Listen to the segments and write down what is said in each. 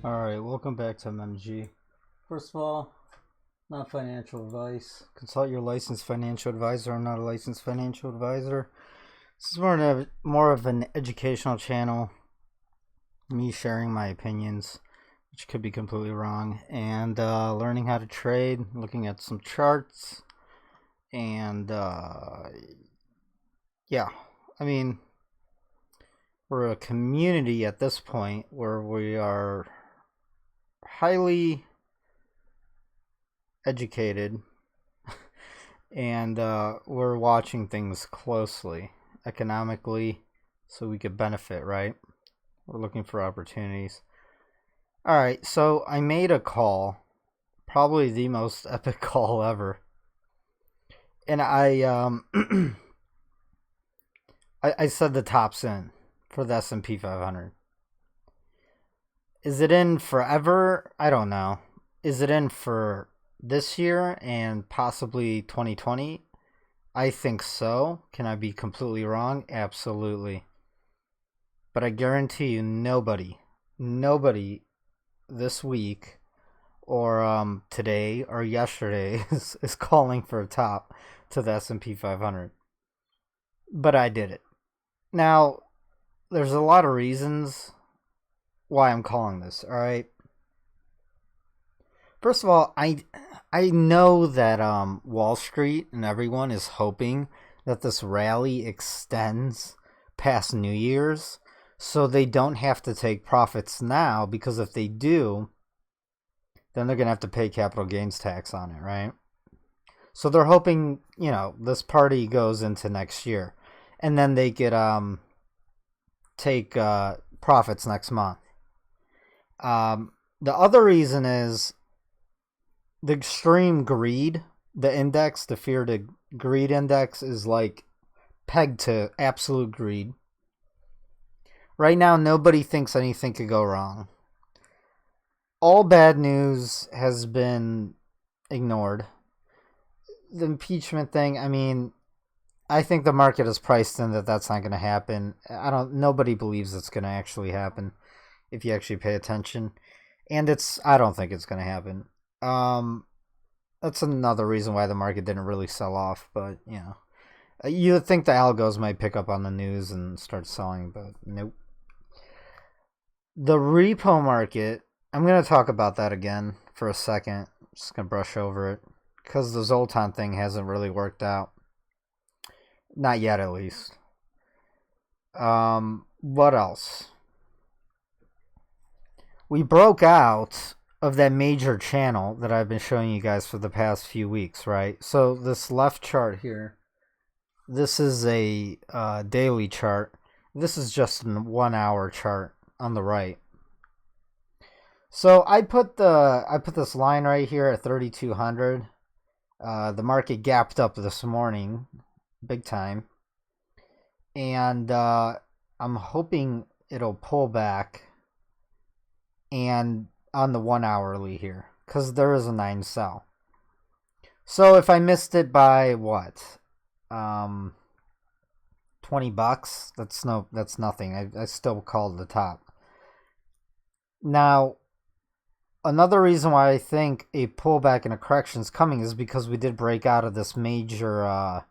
Alright, welcome back to MMG. First of all, not financial advice. Consult your licensed financial advisor. I'm not a licensed financial advisor. This is more of an educational channel. Me sharing my opinions, which could be completely wrong, and learning how to trade, looking at some charts, and yeah, I mean, we're a community at this point where we are highly educated and we're watching things closely economically so we could benefit, right? We're looking for opportunities. All right, so I made a call, probably the most epic call ever, and I said the top's in for the S&P 500. Is it in forever? I don't know. Is it in for this year and possibly 2020? I think so. Can I be completely wrong? Absolutely. But I guarantee you nobody this week or today or yesterday is calling for a top to the S&P 500. But I did it. Now, there's a lot of reasons why I'm calling this, all right? First of all, I know that Wall Street and everyone is hoping that this rally extends past New Year's so they don't have to take profits now, because if they do, then they're going to have to pay capital gains tax on it, right? So they're hoping, this party goes into next year and then they could take profits next month. The other reason is the extreme greed. The index, the fear to greed index, is like pegged to absolute greed. Right now, nobody thinks anything could go wrong. All bad news has been ignored. The impeachment thing, I think the market is priced in that that's not going to happen. Nobody believes it's going to actually happen if you actually pay attention. And I don't think it's going to happen. That's another reason why the market didn't really sell off, but you would think the algos might pick up on the news and start selling, but nope. The repo market, I'm going to talk about that again for a second. Just going to brush over it because the Zoltan thing hasn't really worked out. Not yet, at least. What else? We broke out of that major channel that I've been showing you guys for the past few weeks, right? So this left chart here, this is a daily chart. This is just a 1 hour chart on the right. So I put this line right here at 3,200. The market gapped up this morning, big time, and I'm hoping it'll pull back and on the 1 hourly here, because there is a 9 sell. So if I missed it by what, $20, that's nothing. I still called the top. Now, another reason why I think a pullback and a correction is coming is because we did break out of this major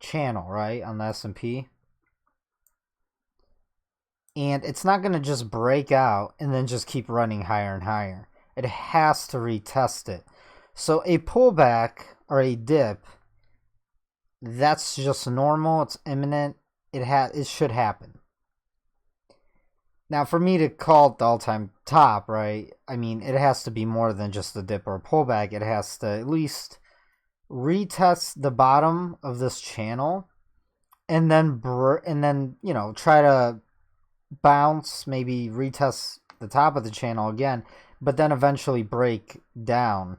channel, right, on the S&P. And it's not going to just break out and then just keep running higher and higher. It has to retest it. So a pullback or a dip, that's just normal. It's imminent. It should happen. Now, for me to call it the all-time top, right, it has to be more than just a dip or a pullback. It has to at least retest the bottom of this channel and then try to bounce, maybe retest the top of the channel again, but then eventually break down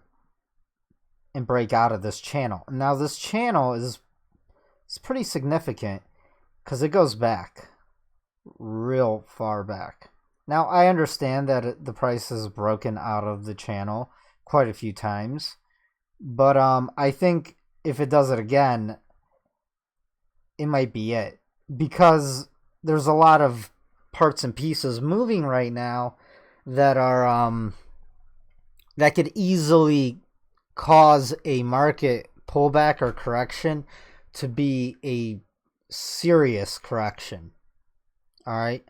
and break out of this channel. Now this channel is pretty significant because it goes back real far back. Now I understand that the price has broken out of the channel quite a few times, but I think if it does it again, it might be it, because there's a lot of parts and pieces moving right now that are that could easily cause a market pullback or correction to be a serious correction. All right.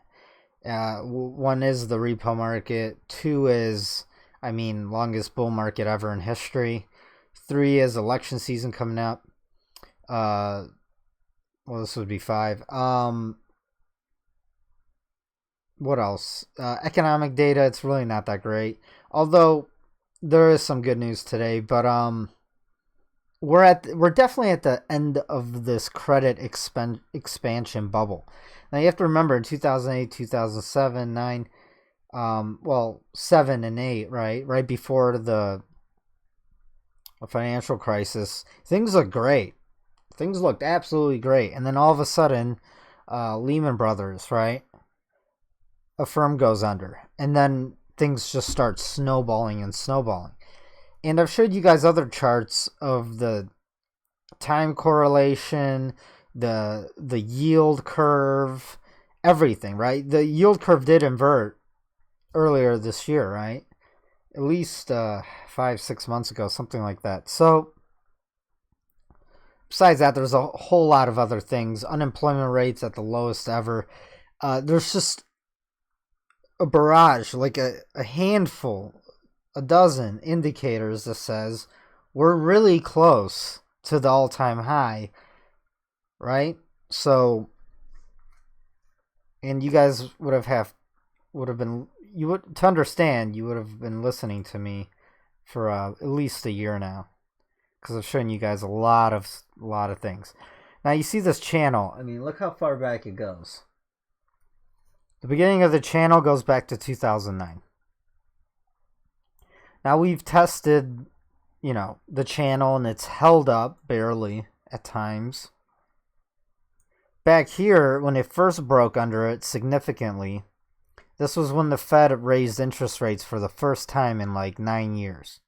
One is the repo market. Two is, longest bull market ever in history. Three is election season coming up. This would be five. What else? Economic data. It's really not that great. Although there is some good news today, but we're definitely at the end of this credit expansion bubble. Now you have to remember in 2008, 2007, 9, 7 and 8, right before the financial crisis, things looked great. Things looked absolutely great, and then all of a sudden, Lehman Brothers, right? A firm goes under, and then things just start snowballing and snowballing. And I've showed you guys other charts of the time correlation, the yield curve, everything, right? The yield curve did invert earlier this year, right? At least 5-6 months ago, something like that. So besides that, there's a whole lot of other things. Unemployment rates at the lowest ever. There's just a barrage, like a handful, a dozen indicators that says we're really close to the all-time high, right? So, and you guys would have been, you would, to understand, you would have been listening to me for at least a year now, because I've shown you guys a lot of things. Now you see this channel. Look how far back it goes. The beginning of the channel goes back to 2009. Now we've tested, the channel, and it's held up barely at times. Back here, when it first broke under it significantly, this was when the Fed raised interest rates for the first time in like 9 years.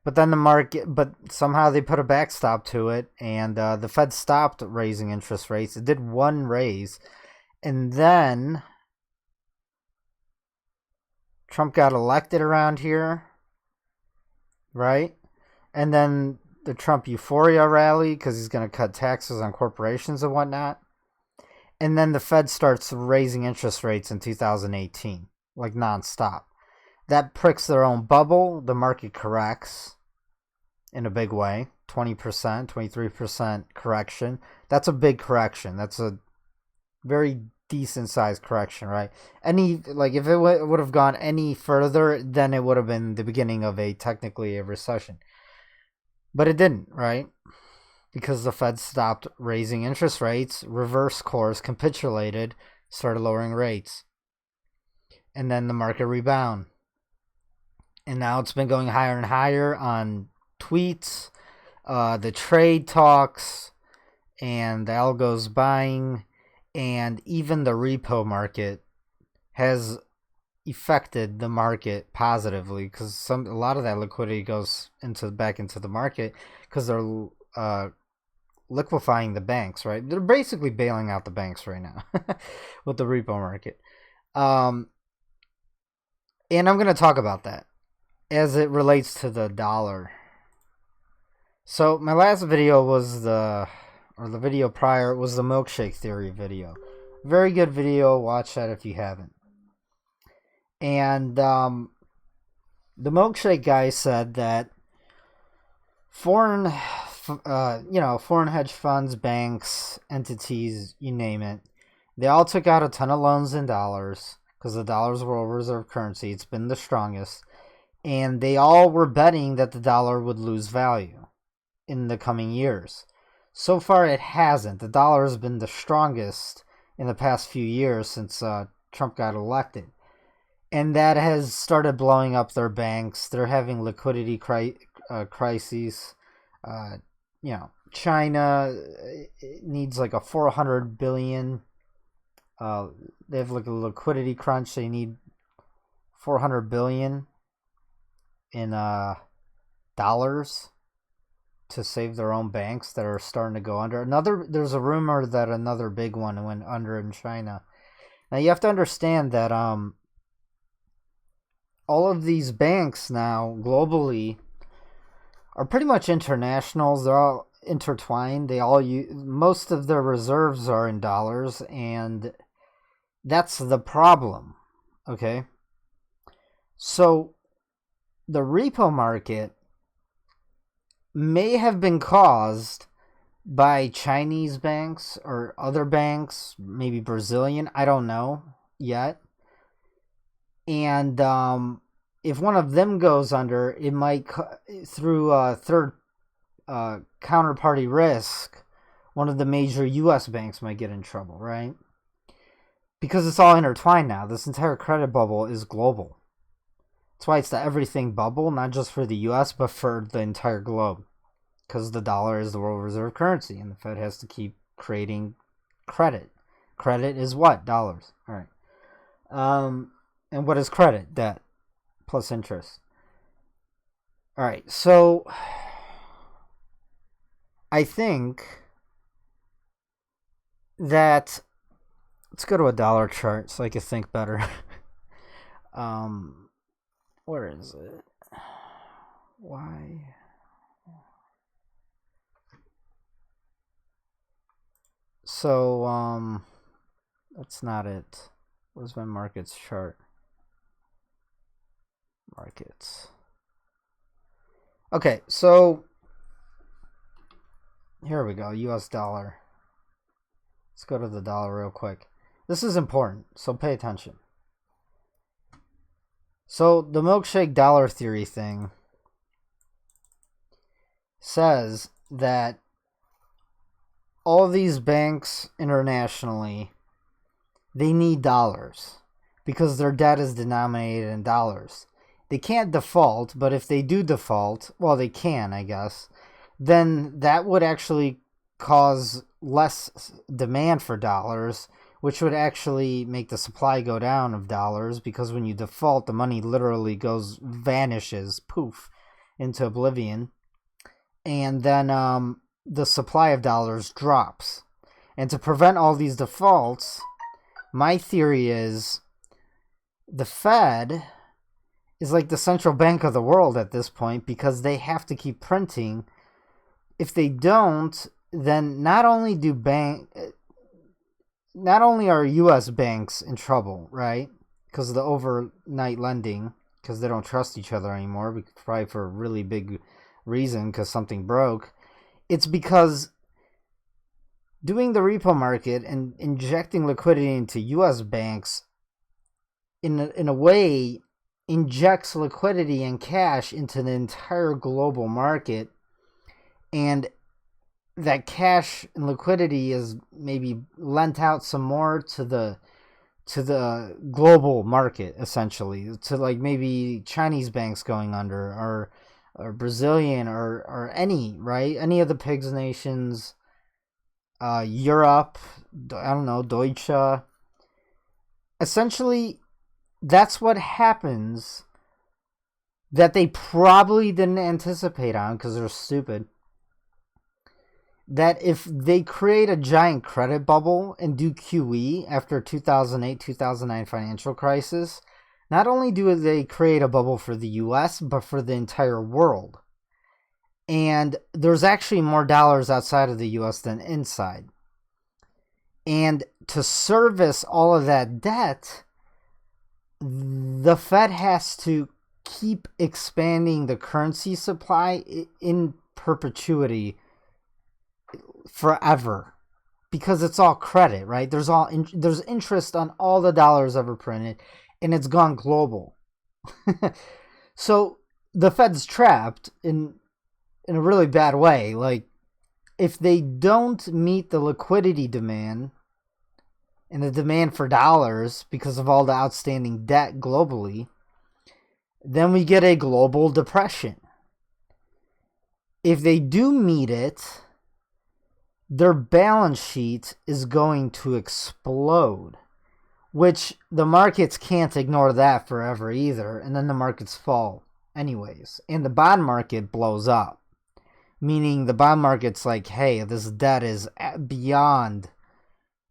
But then but somehow they put a backstop to it, and the Fed stopped raising interest rates. It did one raise, and then Trump got elected around here, right? And then the Trump euphoria rally, because he's going to cut taxes on corporations and whatnot. And then the Fed starts raising interest rates in 2018, like nonstop. That pricks their own bubble. The market corrects in a big way. 20%, 23% correction. That's a big correction. That's a very decent sized correction, right? If it would have gone any further, then it would have been the beginning of technically a recession. But it didn't, right? Because the Fed stopped raising interest rates, reverse course, capitulated, started lowering rates. And then the market rebound. And now it's been going higher and higher on tweets, the trade talks, and the algos buying, and even the repo market has affected the market positively, because a lot of that liquidity goes back into the market because they're liquefying the banks, right? They're basically bailing out the banks right now with the repo market. And I'm going to talk about that as it relates to the dollar. So my last video was the video prior was the milkshake theory video. Very good video. Watch that if you haven't. And the milkshake guy said that foreign hedge funds, banks, entities, you name it, they all took out a ton of loans in dollars because the dollar's world reserve currency. It's been the strongest. And they all were betting that the dollar would lose value in the coming years. So far, it hasn't. The dollar has been the strongest in the past few years since Trump got elected. And that has started blowing up their banks. They're having liquidity crises. China needs like a $400 billion. They have like a liquidity crunch. They need $400 billion in dollars to save their own banks that are starting to go under. There's a rumor that another big one went under in China. Now you have to understand that all of these banks now globally are pretty much internationals. They're all intertwined. They all use, most of their reserves are in dollars, and that's the problem. Okay? So the repo market may have been caused by Chinese banks or other banks, maybe Brazilian, I don't know yet. And if one of them goes under, it might, through third counterparty risk, one of the major U.S. banks might get in trouble, right? Because it's all intertwined now. This entire credit bubble is global. That's why it's the everything bubble, not just for the U.S., but for the entire globe. Because the dollar is the world reserve currency, and the Fed has to keep creating credit. Credit is what? Dollars. All right. And what is credit? Debt plus interest. All right. So I think that, let's go to a dollar chart so I can think better. Where is it? Why? So, that's not it. Where's my markets chart? Markets. Okay, so here we go, US dollar. Let's go to the dollar real quick. This is important, so pay attention. So the milkshake dollar theory thing says that all these banks internationally, they need dollars because their debt is denominated in dollars. They can't default, but if they do default, well, they can, I guess, then that would actually cause less demand for dollars, which would actually make the supply go down of dollars, because when you default, the money literally vanishes, poof, into oblivion. And then the supply of dollars drops. And to prevent all these defaults, my theory is the Fed is like the central bank of the world at this point, because they have to keep printing. If they don't, then not only are U.S. banks in trouble, right? Because of the overnight lending, because they don't trust each other anymore, probably for a really big reason, because something broke. It's because doing the repo market and injecting liquidity into U.S. banks in a way injects liquidity and cash into the entire global market, and that cash and liquidity is maybe lent out some more to the global market, essentially, to like maybe Chinese banks going under, or Brazilian, or any of the pigs nations, Europe, I don't know, Deutsche. Essentially, that's what happens that they probably didn't anticipate on because they're stupid. That if they create a giant credit bubble and do QE after 2008-2009 financial crisis, not only do they create a bubble for the US, but for the entire world. And there's actually more dollars outside of the US than inside. And to service all of that debt, the Fed has to keep expanding the currency supply in perpetuity forever, because it's all credit, right? There's interest on all the dollars ever printed, and it's gone global. So the Fed's trapped in a really bad way. Like, if they don't meet the liquidity demand and the demand for dollars because of all the outstanding debt globally, then we get a global depression. If they do meet it, their balance sheet is going to explode, which the markets can't ignore that forever either, and then the markets fall anyways, and the bond market blows up, meaning the bond market's like, hey, this debt is beyond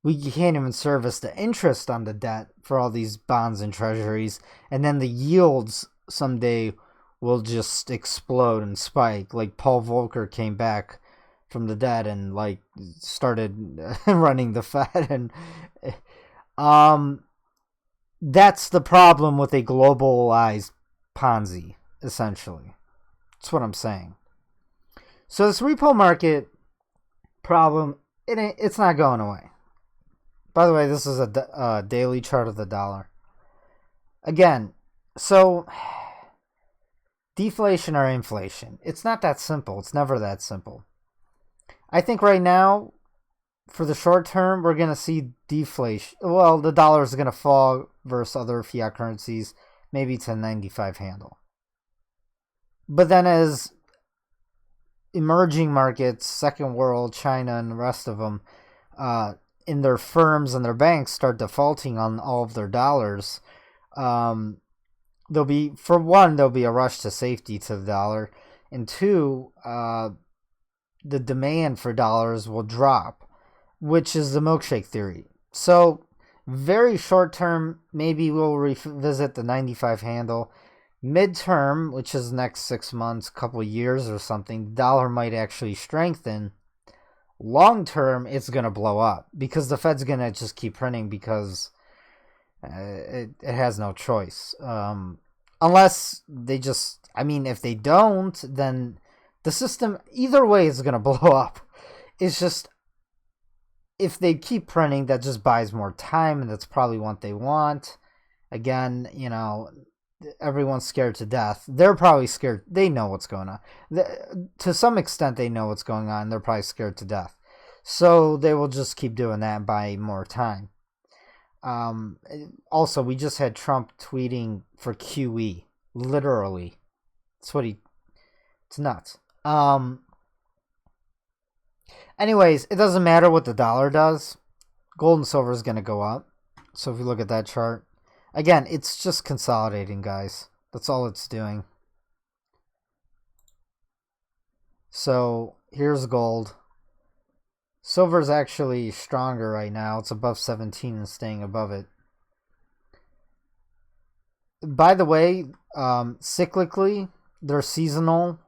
we can't even service the interest on the debt for all these bonds and treasuries, and then the yields someday will just explode and spike. Like Paul Volcker came back from the dead and like started running the Fed, and that's the problem with a globalized Ponzi, essentially. That's what I'm saying. So this repo market problem, it's not going away. By the way, this is a daily chart of the dollar. Again, so deflation or inflation, it's not that simple. It's never that simple. I think right now, for the short term, we're going to see deflation. Well, the dollar is going to fall versus other fiat currencies, maybe to 95 handle. But then as emerging markets, second world, China, and the rest of them, in their firms and their banks start defaulting on all of their dollars, there'll be a rush to safety to the dollar, and two, the demand for dollars will drop, which is the milkshake theory. So very short term, maybe we'll revisit the 95 handle. Midterm, which is next 6 months, couple years or something, the dollar might actually strengthen. Long term, it's going to blow up because the Fed's going to just keep printing because it has no choice. Unless they just, if they don't, then the system, either way, is going to blow up. It's just, if they keep printing, that just buys more time, and that's probably what they want. Again, everyone's scared to death. They're probably scared. They know what's going on. To some extent, they know what's going on. They're probably scared to death. So they will just keep doing that and buy more time. Also, we just had Trump tweeting for QE. Literally. It's nuts. Anyways, it doesn't matter what the dollar does. Gold and silver is going to go up. So if you look at that chart, again, it's just consolidating, guys. That's all it's doing. So here's gold. Silver is actually stronger right now. It's above 17 and staying above it. By the way, cyclically, there are seasonal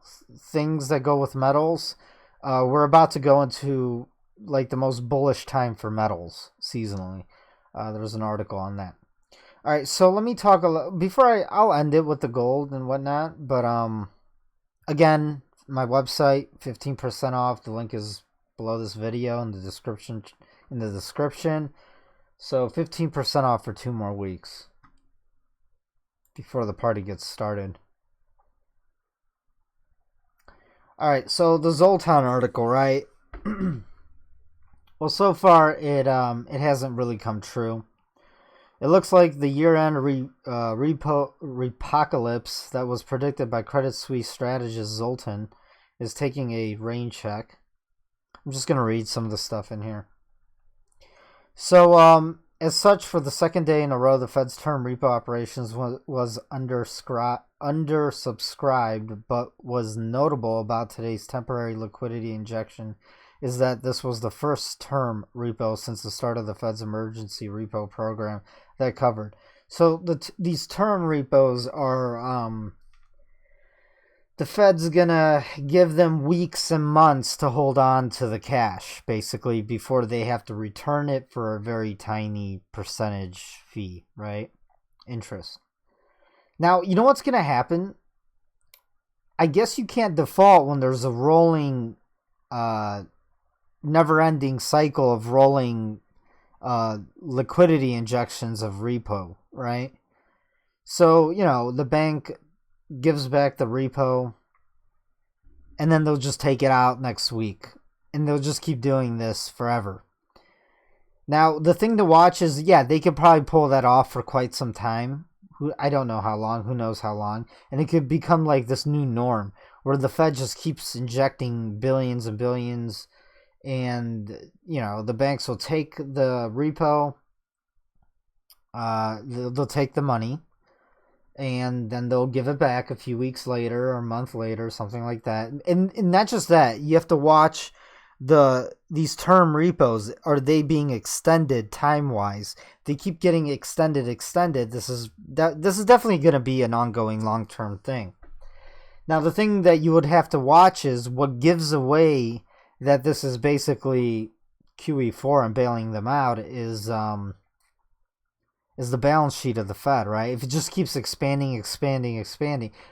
things that go with metals. We're about to go into like the most bullish time for metals seasonally. There's an article on that. All right, so let me talk a little before I'll end it with the gold and whatnot. But again, my website, 15% off. The link is below this video in the description. So 15% off for 2 more weeks before the party gets started. All right, so the Zoltan article, right? Well, so far it hasn't really come true. It looks like the year-end repocalypse that was predicted by Credit Suisse strategist Zoltan is taking a rain check. I'm just going to read some of the stuff in here. So, as such, for the second day in a row, the Fed's term repo operations was undersubscribed, but was notable about today's temporary liquidity injection is that this was the first term repo since the start of the Fed's emergency repo program that covered. So these term repos are the Fed's gonna give them weeks and months to hold on to the cash, basically, before they have to return it for a very tiny percentage fee, right? Interest. Now, you know what's gonna happen? I guess you can't default when there's a rolling, never-ending cycle of rolling liquidity injections of repo, right? So, the bank gives back the repo, and then they'll just take it out next week, and they'll just keep doing this forever. Now, the thing to watch is, they could probably pull that off for quite some time. I don't know how long. Who knows how long? And it could become like this new norm where the Fed just keeps injecting billions and billions, and the banks will take the repo, they'll take the money, and then they'll give it back a few weeks later or a month later, something like that. And not just that, you have to watch these term repos, are they being extended time wise? They keep getting extended. This is definitely going to be an ongoing long term thing. Now the thing that you would have to watch is what gives away that this is basically QE4 and bailing them out is the balance sheet of the Fed, right? If it just keeps expanding,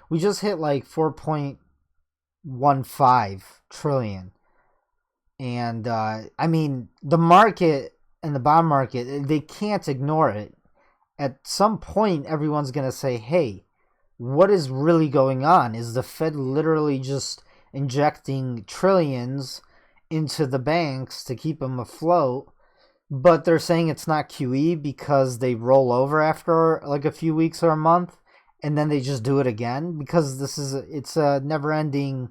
we just hit like 4.15 trillion. And I mean, the market and the bond market, they can't ignore it. At some point, everyone's going to say, hey, what is really going on? Is the Fed literally just injecting trillions into the banks to keep them afloat? But they're saying it's not QE because they roll over after like a few weeks or a month, and then they just do it again, because it's a never-ending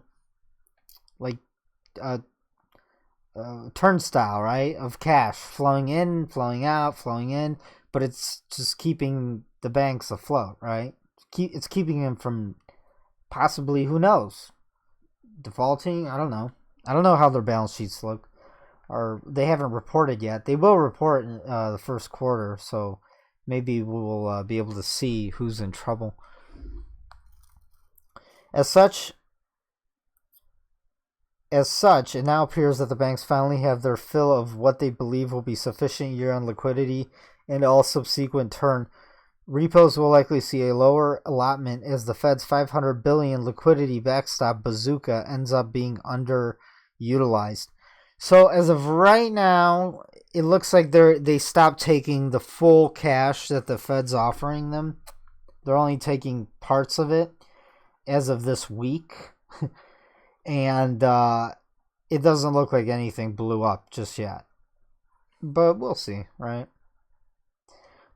like turnstile, right, of cash flowing in, flowing out, flowing in, but it's just keeping the banks afloat, right? It's keeping them from possibly, who knows, defaulting. I don't know how their balance sheets look, or they haven't reported yet. They will report in the first quarter, so maybe we'll be able to see who's in trouble. As such, it now appears that the banks finally have their fill of what they believe will be sufficient year-end liquidity, and all subsequent turn repos will likely see a lower allotment as the Fed's $500 billion liquidity backstop bazooka ends up being underutilized. So as of right now, it looks like they stopped taking the full cash that the Fed's offering them. They're only taking parts of it as of this week. And it doesn't look like anything blew up just yet. But we'll see, right?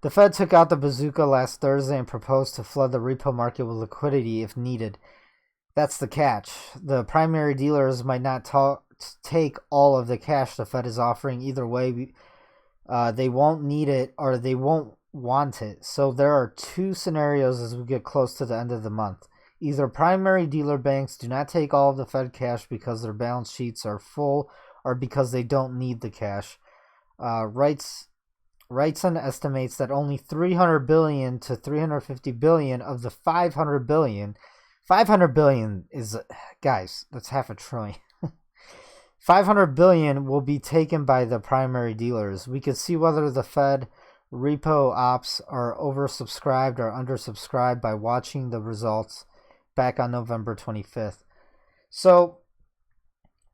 The Fed took out the bazooka last Thursday and proposed to flood the repo market with liquidity if needed. That's the catch. The primary dealers might not take all of the cash the Fed is offering. Either way, they won't need it or they won't want it. So there are two scenarios as we get close to the end of the month. Either primary dealer banks do not take all of the Fed cash because their balance sheets are full, or because they don't need the cash. Wrightson estimates that only $300 billion to $350 billion of the $500 billion. $500 billion is, guys, that's half a trillion. $500 billion will be taken by the primary dealers. We could see whether the Fed repo ops are oversubscribed or undersubscribed by watching the results back on November 25th. So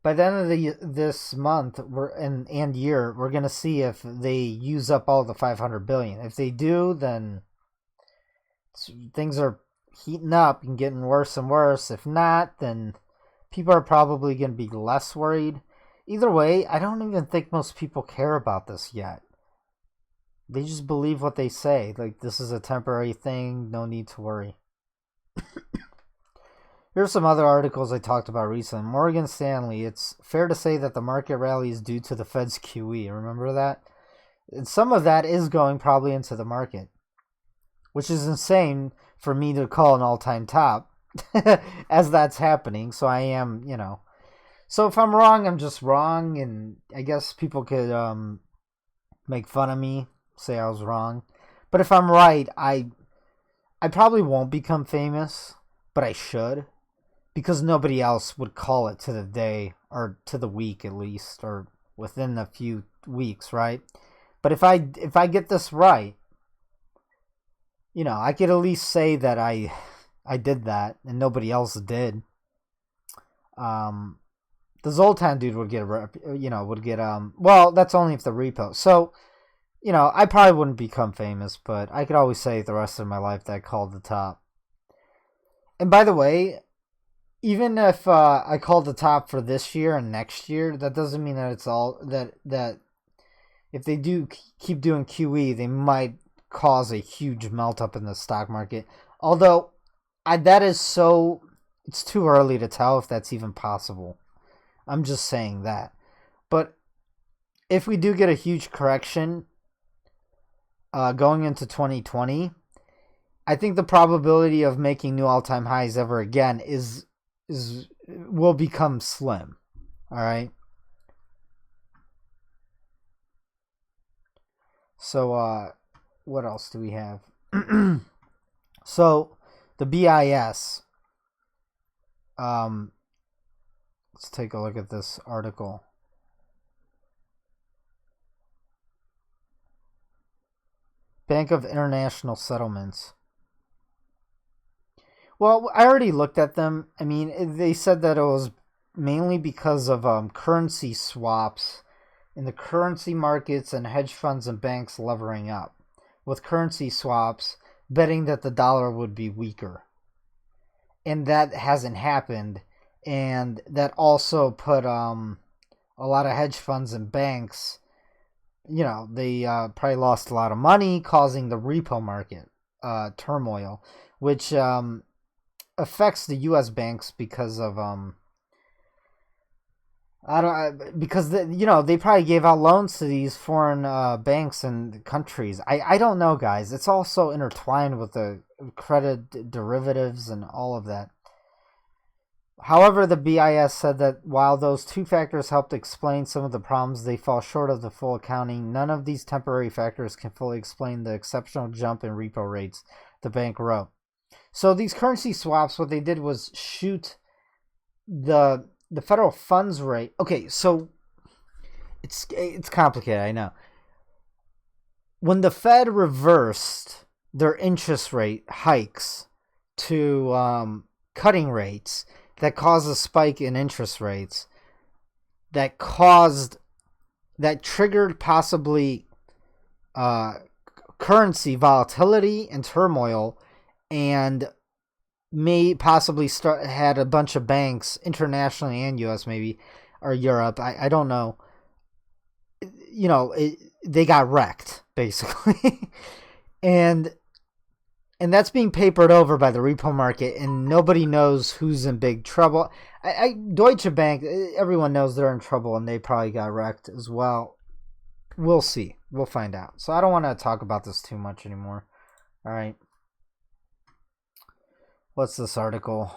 by the end of this month and year, we're going to see if they use up all the $500 billion. If they do, then things are heating up and getting worse and worse. If not, then people are probably going to be less worried. Either way, I don't even think most people care about this yet. They just believe what they say. Like, this is a temporary thing, no need to worry. Here's some other articles I talked about recently. Morgan Stanley, it's fair to say that the market rally is due to the Fed's QE. Remember that? And some of that is going probably into the market, which is insane for me to call an all-time top as that's happening. So I am, So if I'm wrong, I'm just wrong. And I guess people could make fun of me, say I was wrong. But if I'm right, I probably won't become famous, but I should. Because nobody else would call it to the day, or to the week at least, or within a few weeks, right? But if I get this right, I could at least say that I did that and nobody else did. The Zoltan dude would get well, that's only if the repo. So, I probably wouldn't become famous, but I could always say the rest of my life that I called the top. And by the way, even if I called the top for this year and next year, that doesn't mean that it's all that if they do keep doing QE, they might cause a huge melt up in the stock market. Although it's too early to tell if that's even possible. I'm just saying that. But if we do get a huge correction going into 2020, I think the probability of making new all-time highs ever again will become slim. All right. So, what else do we have? So, the BIS. Let's take a look at this article. Bank of International Settlements. Well, I already looked at them. I mean, they said that it was mainly because of currency swaps in the currency markets and hedge funds and banks levering up, with currency swaps betting that the dollar would be weaker. And that hasn't happened. And that also put a lot of hedge funds and banks, they probably lost a lot of money, causing the repo market turmoil, which affects the U.S. banks because of they probably gave out loans to these foreign banks and countries. I don't know, guys. It's all so intertwined with the credit derivatives and all of that. However, the BIS said that while those two factors helped explain some of the problems, they fall short of the full accounting. None of these temporary factors can fully explain the exceptional jump in repo rates, the bank wrote. So these currency swaps, what they did was shoot the federal funds rate. Okay, so it's complicated, I know. When the Fed reversed their interest rate hikes to cutting rates, that caused a spike in interest rates, that triggered possibly currency volatility and turmoil, and may possibly had a bunch of banks internationally and US maybe, or Europe, I don't know, they got wrecked basically. and that's being papered over by the repo market, and nobody knows who's in big trouble. Deutsche Bank, everyone knows they're in trouble, and they probably got wrecked as well. We'll see. We'll find out. So I don't want to talk about this too much anymore. All right. What's this article?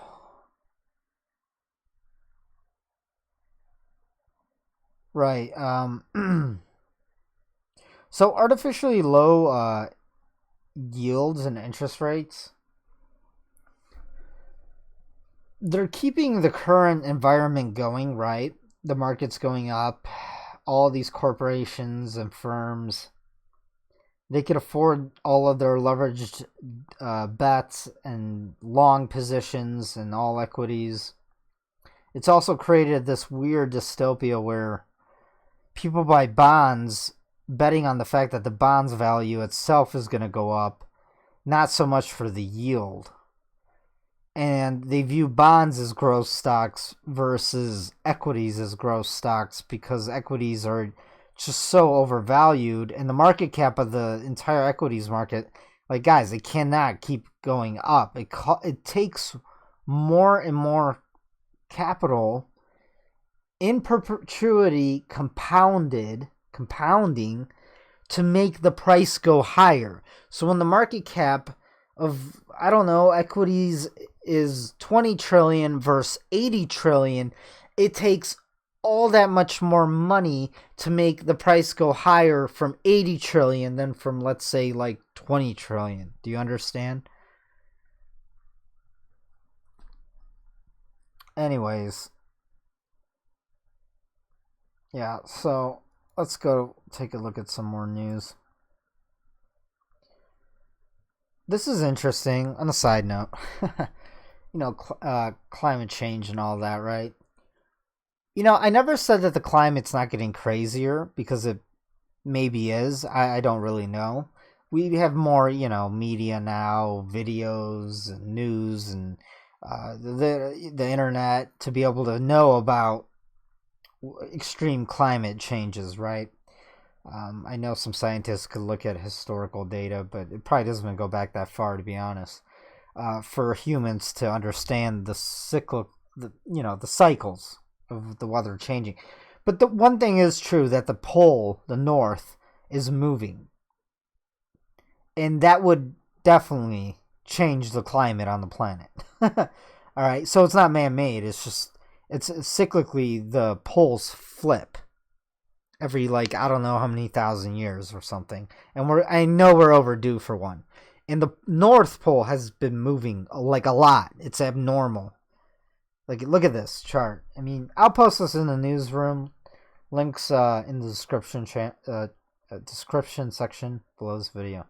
Right. So artificially low yields and interest rates, they're keeping the current environment going, right? The market's going up. All these corporations and firms, they could afford all of their leveraged bets and long positions and all equities. It's also created this weird dystopia where people buy bonds betting on the fact that the bond's value itself is going to go up, not so much for the yield. And they view bonds as growth stocks versus equities as growth stocks, because equities are just so overvalued, and the market cap of the entire equities market, like, guys, it cannot keep going up. It takes more and more capital in perpetuity compounding to make the price go higher. So when the market cap of, I don't know, equities is 20 trillion versus 80 trillion, it takes all that much more money to make the price go higher from 80 trillion than from, let's say, like 20 trillion. Do you understand? Anyways, yeah, so let's go take a look at some more news. This is interesting. On a side note, climate change and all that, right? I never said that the climate's not getting crazier, because it maybe is. I don't really know. We have more, media now, videos, and news, and the internet to be able to know about extreme climate changes, right? I know some scientists could look at historical data, but it probably doesn't go back that far, to be honest. For humans to understand the cycles of the weather changing. But the one thing is true, that the pole, the north, is moving. And that would definitely change the climate on the planet. All right, so it's not man-made. It's cyclically the poles flip. every, like, I don't know how many thousand years or something. And I know we're overdue for one. And the North Pole has been moving like a lot. It's abnormal. Like, look at this chart. I mean, I'll post this in the newsroom. Links in the description section below this video.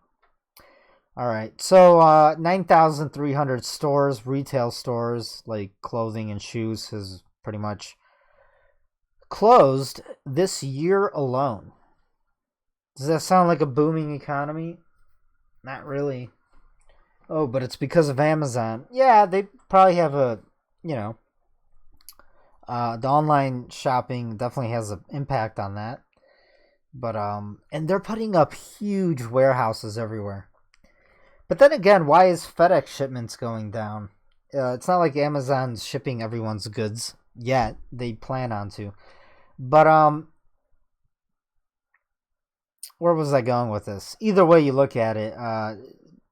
All right, so 9,300 stores, retail stores like clothing and shoes, has pretty much closed this year alone. Does that sound like a booming economy? Not really. Oh, but it's because of Amazon. Yeah, they probably have a, the online shopping definitely has an impact on that. But and they're putting up huge warehouses everywhere. But then again, why is FedEx shipments going down? It's not like Amazon's shipping everyone's goods yet. They plan on to. But where was I going with this? Either way you look at it,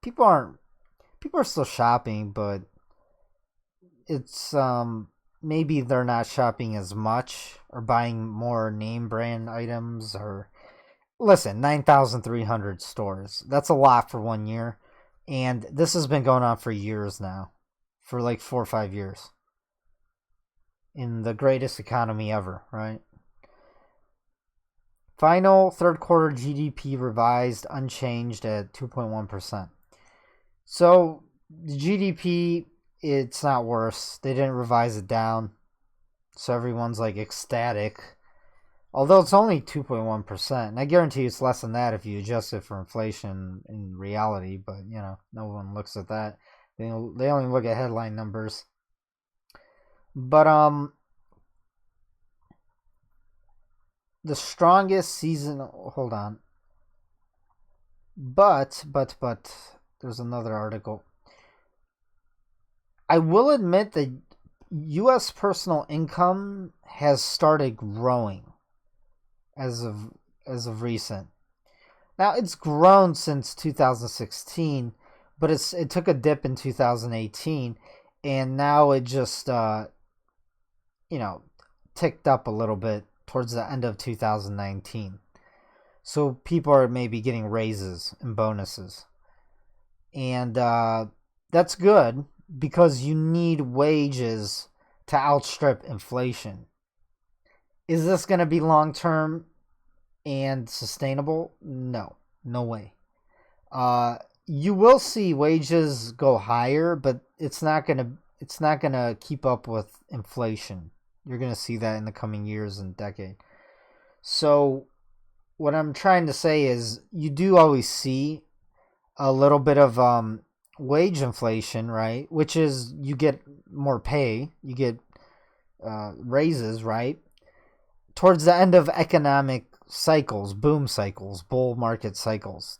people are still shopping, but it's maybe they're not shopping as much or buying more name brand items. Or listen, 9,300 stores. That's a lot for 1 year. And this has been going on for years now, for like 4 or 5 years. In the greatest economy ever, right? Final third quarter GDP revised unchanged at 2.1%. So the GDP, it's not worse. They didn't revise it down. So everyone's like ecstatic. Although it's only 2.1%. And I guarantee it's less than that if you adjust it for inflation in reality. But, no one looks at that. They only look at headline numbers. But, the strongest season... Hold on. But, there's another article. I will admit that U.S. personal income has started growing. As of recent. Now, it's grown since 2016, but it took a dip in 2018, and now it just ticked up a little bit towards the end of 2019. So people are maybe getting raises and bonuses. And that's good because you need wages to outstrip inflation. Is this going to be long-term and sustainable? No way. You will see wages go higher, but it's not going to keep up with inflation. You're going to see that in the coming years and decade. So what I'm trying to say is you do always see a little bit of wage inflation, right? Which is you get more pay, you get raises, right? Towards the end of economic cycles, boom cycles, bull market cycles,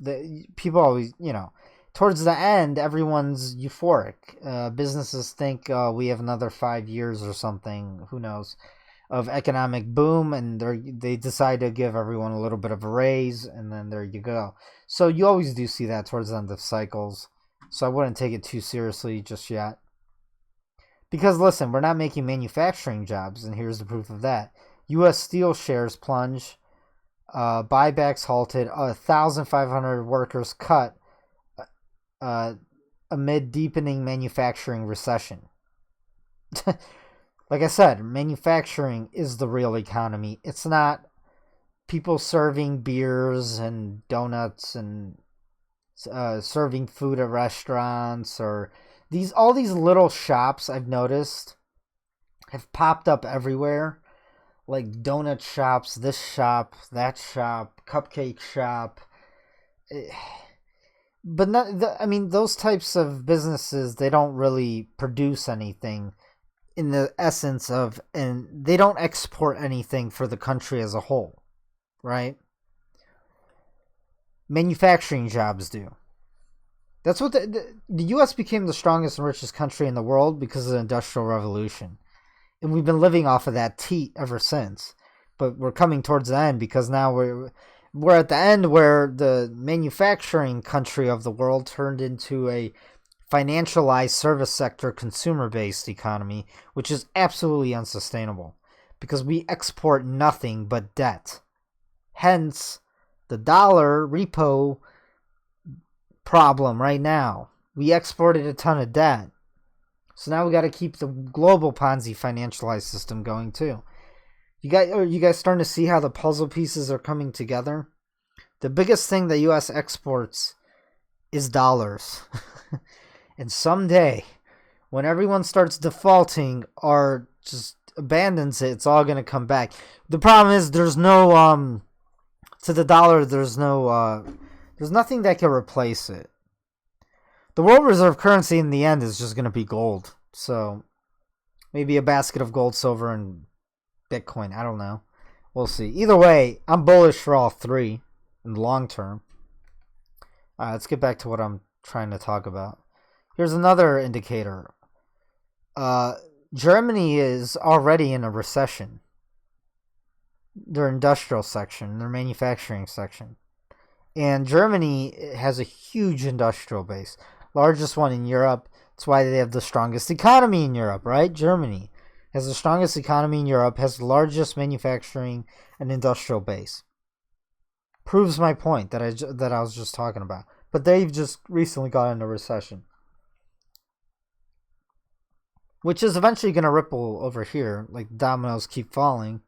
people always, towards the end, everyone's euphoric. Businesses think we have another 5 years or something, who knows, of economic boom, and they decide to give everyone a little bit of a raise, and then there you go. So you always do see that towards the end of cycles. So I wouldn't take it too seriously just yet. Because listen, we're not making manufacturing jobs, and here's the proof of that. U.S. Steel shares plunge, buybacks halted, 1,500 workers cut amid deepening manufacturing recession. Like I said, manufacturing is the real economy. It's not people serving beers and donuts and serving food at restaurants, or all these little shops I've noticed have popped up everywhere. Like donut shops, this shop, that shop, cupcake shop. But those types of businesses, they don't really produce anything in the essence of, and they don't export anything for the country as a whole, right? Manufacturing jobs do. That's what the U.S. became the strongest and richest country in the world because of the Industrial Revolution. And we've been living off of that teat ever since. But we're coming towards the end because now we're at the end where the manufacturing country of the world turned into a financialized service sector, consumer-based economy, which is absolutely unsustainable because we export nothing but debt. Hence, the dollar repo problem right now. We exported a ton of debt. So now we got to keep the global Ponzi financialized system going too. You guys starting to see how the puzzle pieces are coming together? The biggest thing the U.S. exports is dollars. And someday, when everyone starts defaulting or just abandons it, it's all going to come back. The problem is there's no, to the dollar, there's nothing that can replace it. The world reserve currency in the end is just going to be gold. So maybe a basket of gold, silver, and Bitcoin. I don't know. We'll see. Either way, I'm bullish for all three in the long term. All right, let's get back to what I'm trying to talk about. Here's another indicator. Germany is already in a recession. Their industrial section, their manufacturing section. And Germany has a huge industrial base. Largest one in Europe. That's why they have the strongest economy in Europe, right? Germany has the strongest economy in Europe, has the largest manufacturing and industrial base. Proves my point that I was just talking about. But they've just recently got into recession, which is eventually going to ripple over here. Like dominoes keep falling.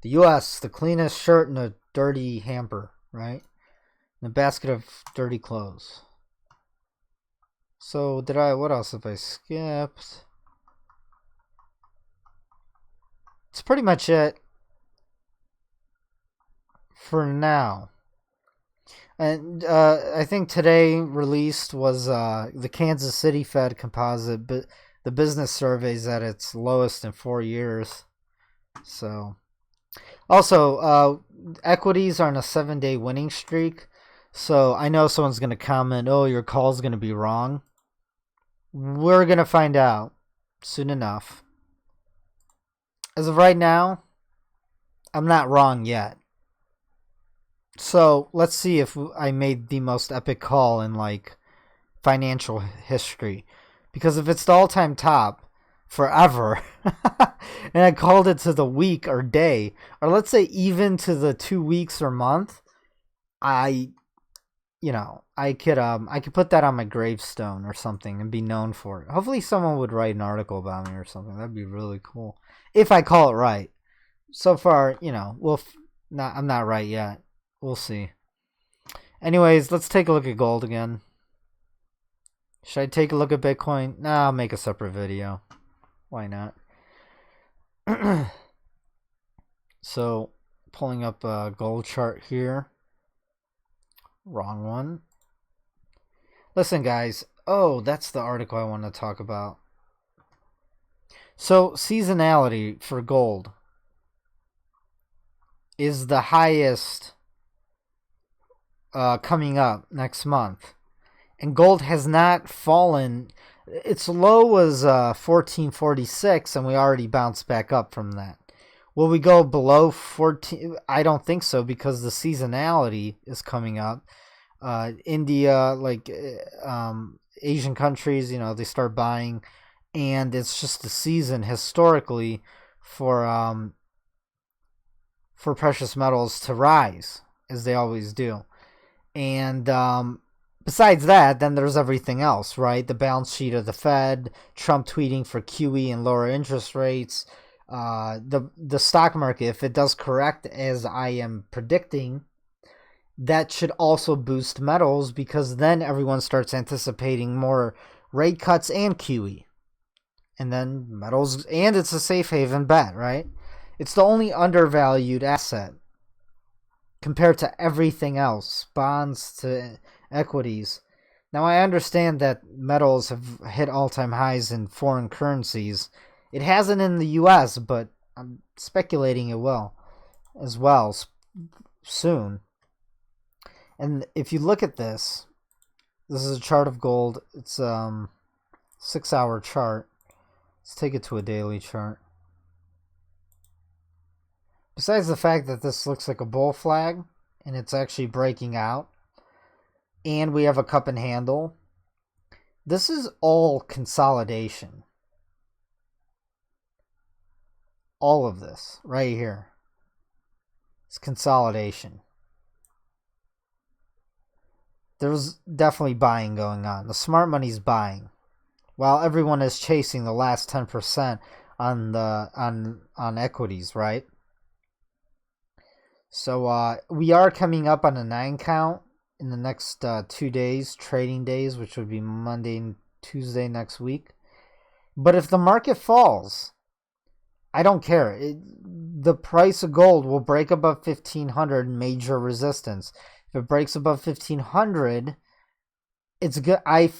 The U.S., the cleanest shirt in a dirty hamper, right? In a basket of dirty clothes. So what else have I skipped? It's pretty much it for now. And I think today released was the Kansas City Fed composite, but the business survey's at its lowest in 4 years. So, also, equities are on a 7-day winning streak. So I know someone's going to comment, oh, your call's going to be wrong. We're going to find out soon enough. As of right now, I'm not wrong yet. So let's see if I made the most epic call in like financial history. Because if it's the all-time top forever, and I called it to the week or day, or let's say even to the 2 weeks or month, I could put that on my gravestone or something and be known for it. Hopefully someone would write an article about me or something. That'd be really cool. If I call it right. So far, I'm not right yet. We'll see. Anyways, let's take a look at gold again. Should I take a look at Bitcoin? Nah, I'll make a separate video. Why not? So, pulling up a gold chart here. Wrong one. Listen, guys. Oh, that's the article I want to talk about. So, seasonality for gold is the highest coming up next month. And gold has not fallen. Its low was 1446, and we already bounced back up from that. Will we go below 14? I don't think so, because the seasonality is coming up. India, Asian countries, they start buying, and it's just the season historically for precious metals to rise, as they always do. And besides that, then there's everything else, right? The balance sheet of the Fed, Trump tweeting for QE and lower interest rates, the stock market, if it does correct as I am predicting, that should also boost metals, because then everyone starts anticipating more rate cuts and QE. And then metals, and it's a safe haven bet, right? It's the only undervalued asset compared to everything else, bonds to equities. Now, I understand that metals have hit all-time highs in foreign currencies. It hasn't in the U.S., but I'm speculating it will as well soon. And if you look at this is a chart of gold. It's 6-hour chart. Let's take it to a daily chart. Besides the fact that this looks like a bull flag, and it's actually breaking out, and we have a cup and handle, this is all consolidation. All of this right here. It's consolidation. There's definitely buying going on. The smart money's buying, while everyone is chasing the last 10% on equities, right? So we are coming up on a 9 count in the next 2 days, trading days, which would be Monday and Tuesday next week. But if the market falls, I don't care. The price of gold will break above 1,500, major resistance. If it breaks above 1,500, it's good. I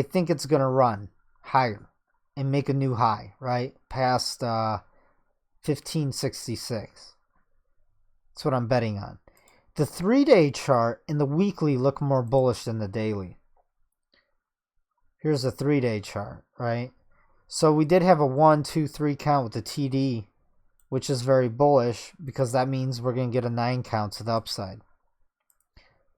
think it's gonna run higher and make a new high, right past 1566. That's what I'm betting on. The 3-day chart and the weekly look more bullish than the daily. Here's the 3-day chart, right? So we did have a 1, 2, 3 count with the TD, which is very bullish because that means we're going to get a 9 count to the upside.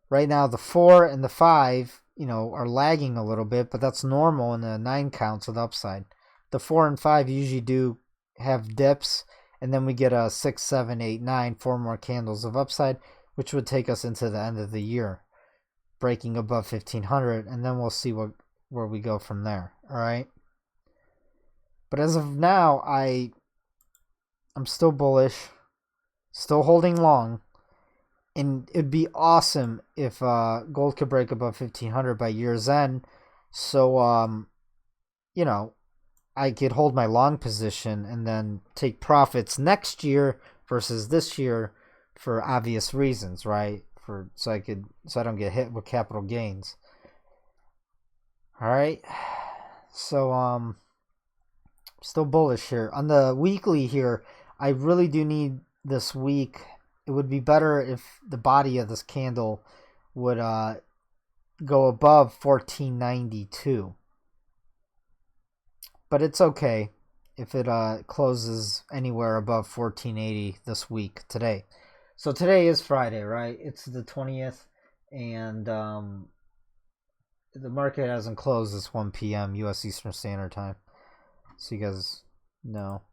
Right now, the 4 and the 5, are lagging a little bit, but that's normal in the 9 count to the upside. The 4 and 5 usually do have dips, and then we get a 6, 7, 8, 9, 4 more candles of upside, which would take us into the end of the year, breaking above 1,500, and then we'll see where we go from there. All right. But as of now, I'm still bullish, still holding long, and it'd be awesome if gold could break above 1,500 by year's end. So I could hold my long position and then take profits next year versus this year for obvious reasons, right? So I don't get hit with capital gains. All right. So still bullish here. On the weekly here, I really do need this week. It would be better if the body of this candle would go above 1492. But it's okay if it closes anywhere above 1480 this week today. So today is Friday, right? It's the 20th, and the market hasn't closed. It's 1 p.m. U.S. Eastern Standard Time. So you guys know.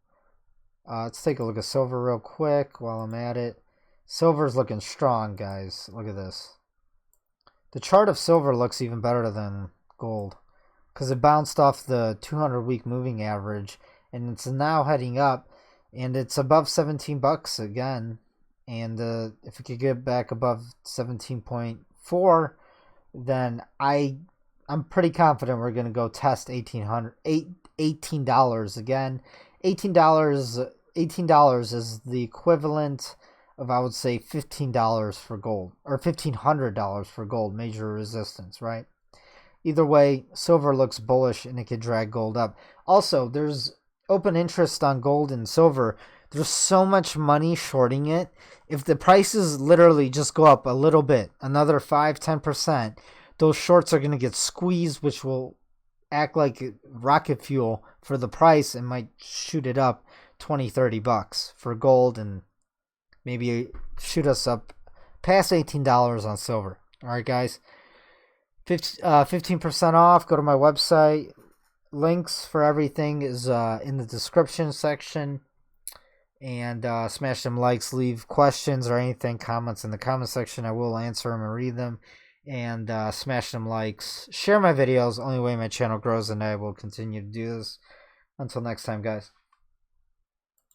Let's take a look at silver real quick while I'm at it. Silver's looking strong, guys. Look at this. The chart of silver looks even better than gold because it bounced off the 200-week moving average, and it's now heading up, and it's above 17 bucks again. And if it could get back above 17.4, then I'm pretty confident we're going to go test $18 again. $18 is the equivalent of, I would say, $15 for gold, or $1,500 for gold, major resistance, right? Either way, silver looks bullish and it could drag gold up. Also, there's open interest on gold and silver. There's so much money shorting it. If the prices literally just go up a little bit, another 5-10%, those shorts are going to get squeezed, which will act like rocket fuel for the price and might shoot it up 20-30 bucks for gold, and maybe shoot us up past $18 on silver. All right, guys. 15% off. Go to my website. Links for everything is in the description section. And smash them likes. Leave questions or anything, comments in the comment section. I will answer them and read them. And smash them likes. Share my videos. Only way my channel grows, and I will continue to do this. Until next time, guys.